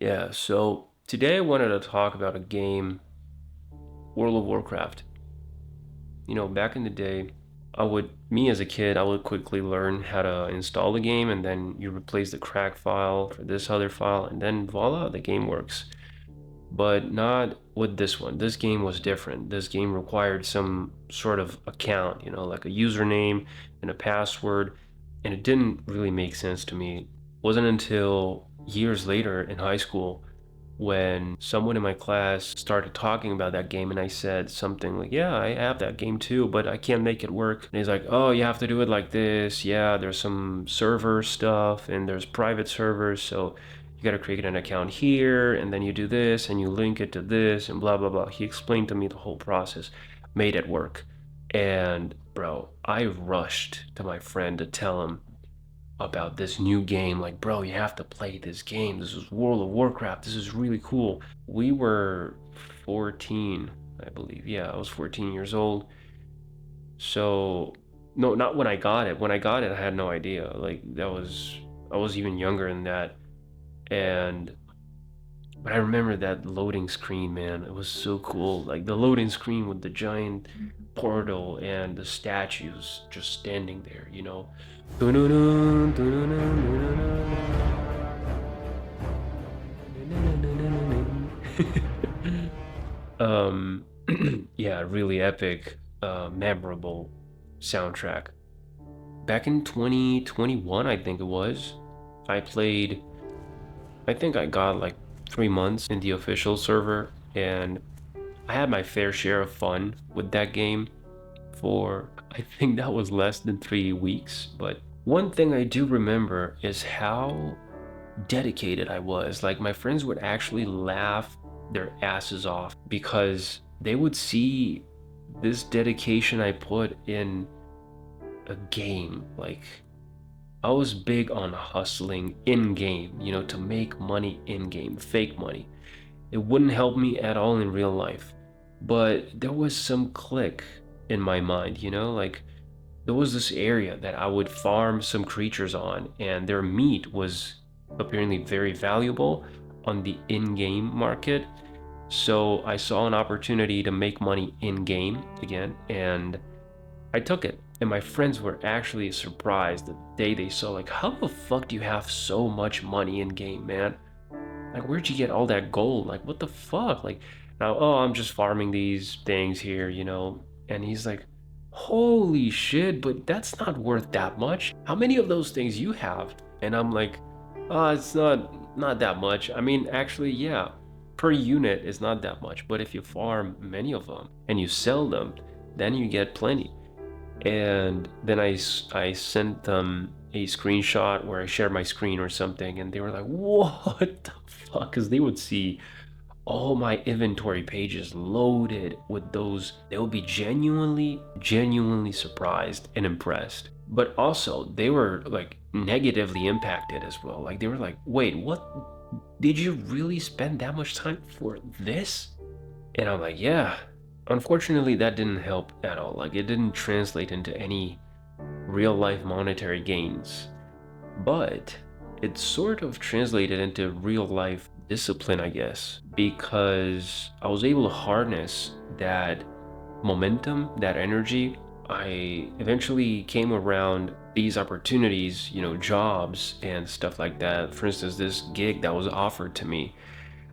Yeah, so today I wanted to talk about a game, World of Warcraft. Back in the day, me as a kid, I would quickly learn how to install the game and then you replace the crack file for this other file and then voila, the game works. But not with this one. This game was different. This game required some sort of account, like a username and a password, and it didn't really make sense to me. It wasn't until years later in high school when someone in my class started talking about that game and I said something like, yeah, I have that game too, but I can't make it work. And he's like, oh, you have to do it like this. Yeah, there's some server stuff and there's private servers. So you got to create an account here and then you do this and you link it to this and blah, blah, blah. He explained to me the whole process, made it work. And bro, I rushed to my friend to tell him about this new game. Like, bro, you have to play this game. This is World of Warcraft. This is really cool. We were 14, I believe. Yeah, I was 14 years old. So, no, not when I got it. When I got it, I had no idea. Like, I was even younger than that. And, but I remember that loading screen, man. It was so cool. Like, the loading screen with the giant portal and the statues just standing there, you know? um yeah, really epic, memorable soundtrack. Back in 2021, I think it was, I played, I think I got like 3 months in the official server, and I had my fair share of fun with that game for, I think that was less than 3 weeks. But one thing I do remember is how dedicated I was. Like, my friends would actually laugh their asses off because they would see this dedication I put in a game. Like, I was big on hustling in game, to make money in game, fake money. It wouldn't help me at all in real life. But there was some click in my mind, like there was this area that I would farm some creatures on, and their meat was apparently very valuable on the in-game market. So I saw an opportunity to make money in-game again, and I took it. And my friends were actually surprised the day they saw, like, how the fuck do you have so much money in-game, man? Like, where'd you get all that gold? Like, what the fuck? Like, now, oh, I'm just farming these things here, And he's like, holy shit, but that's not worth that much. How many of those things you have? And I'm like, oh, it's not that much. I mean, actually, yeah, per unit is not that much. But if you farm many of them and you sell them, then you get plenty. And then I sent them a screenshot where I shared my screen or something, and they were like, what the fuck? Because they would see all my inventory pages loaded with those. They would be genuinely surprised and impressed. But also, they were like negatively impacted as well. Like, they were like, wait, what? Did you really spend that much time for this? And I'm like, yeah. Unfortunately, that didn't help at all. Like, it didn't translate into any real life monetary gains. But it sort of translated into real life discipline, I guess, because I was able to harness that momentum, that energy. I eventually came around these opportunities, jobs and stuff like that. For instance, this gig that was offered to me,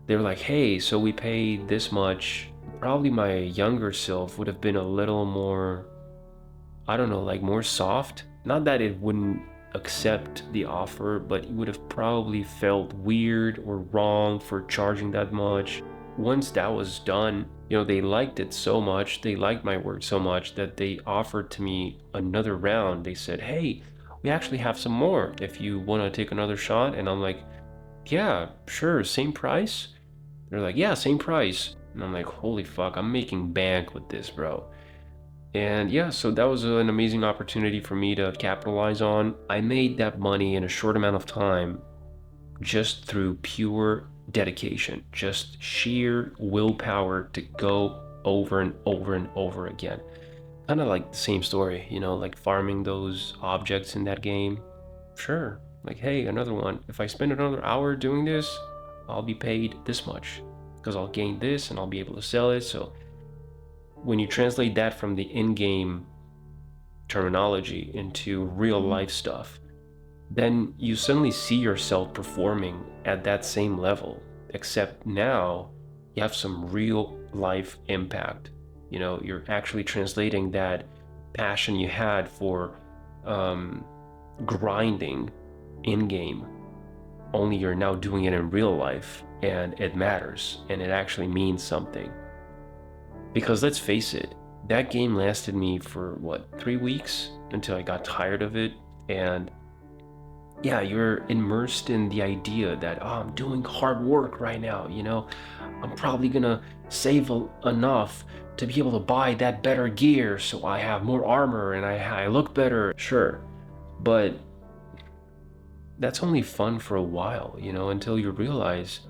they were like, hey, so we pay this much. Probably my younger self would have been a little more, I don't know, like more soft. Not that it wouldn't accept the offer, but it would have probably felt weird or wrong for charging that much. Once that was done, they liked it so much, they liked my work so much that they offered to me another round. They said, hey, we actually have some more if you want to take another shot. And I'm like, yeah, sure, same price. They're like, yeah, same price. And I'm like, holy fuck, I'm making bank with this, bro. And yeah, so that was an amazing opportunity for me to capitalize on. I made that money in a short amount of time just through pure dedication, just sheer willpower to go over and over and over again. Kind of like the same story, like farming those objects in that game. Sure, like, hey, another one. If I spend another hour doing this, I'll be paid this much because I'll gain this and I'll be able to sell it. So when you translate that from the in-game terminology into real life stuff, then you suddenly see yourself performing at that same level, except now you have some real life impact. You know, you're actually translating that passion you had for grinding in game, only you're now doing it in real life and it matters and it actually means something. Because let's face it, that game lasted me for what, 3 weeks until I got tired of it. And yeah, you're immersed in the idea that, oh, I'm doing hard work right now, you know, I'm probably gonna save enough to be able to buy that better gear so I have more armor and I look better. Sure, but that's only fun for a while, you know, until you realize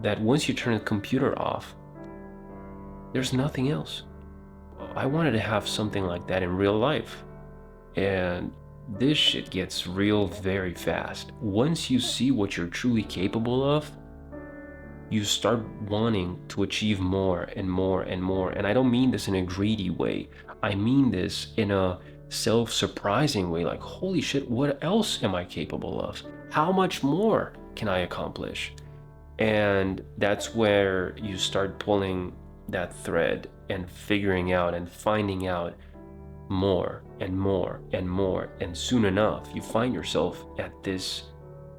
that once you turn the computer off, there's nothing else. I wanted to have something like that in real life. And this shit gets real very fast. Once you see what you're truly capable of, you start wanting to achieve more and more and more. And I don't mean this in a greedy way. I mean this in a self-surprising way, like, holy shit, what else am I capable of? How much more can I accomplish? And that's where you start pulling that thread and figuring out and finding out more and more and more. And soon enough, you find yourself at this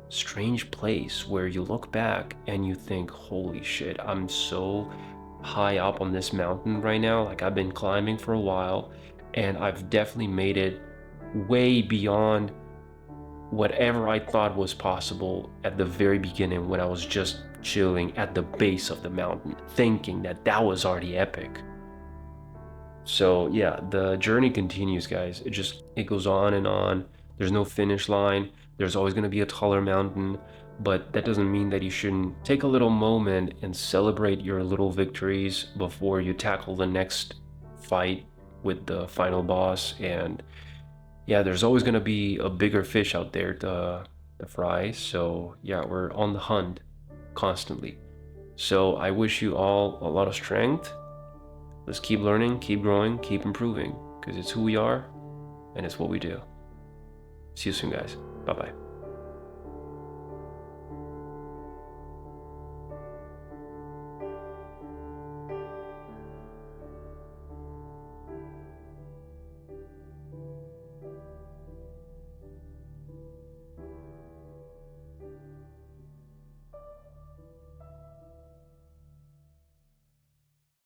strange place where you look back and you think, holy shit, I'm so high up on this mountain right now. Like, I've been climbing for a while and I've definitely made it way beyond whatever I thought was possible at the very beginning when I was just chilling at the base of the mountain, thinking that that was already epic. So yeah, the journey continues, guys. It goes on and on. There's no finish line. There's always going to be a taller mountain, but that doesn't mean that you shouldn't take a little moment and celebrate your little victories before you tackle the next fight with the final boss. And yeah, there's always going to be a bigger fish out there to fry. So yeah, we're on the hunt constantly. So I wish you all a lot of strength. Let's keep learning, keep growing, keep improving, because it's who we are and it's what we do. See you soon, guys. Bye-bye.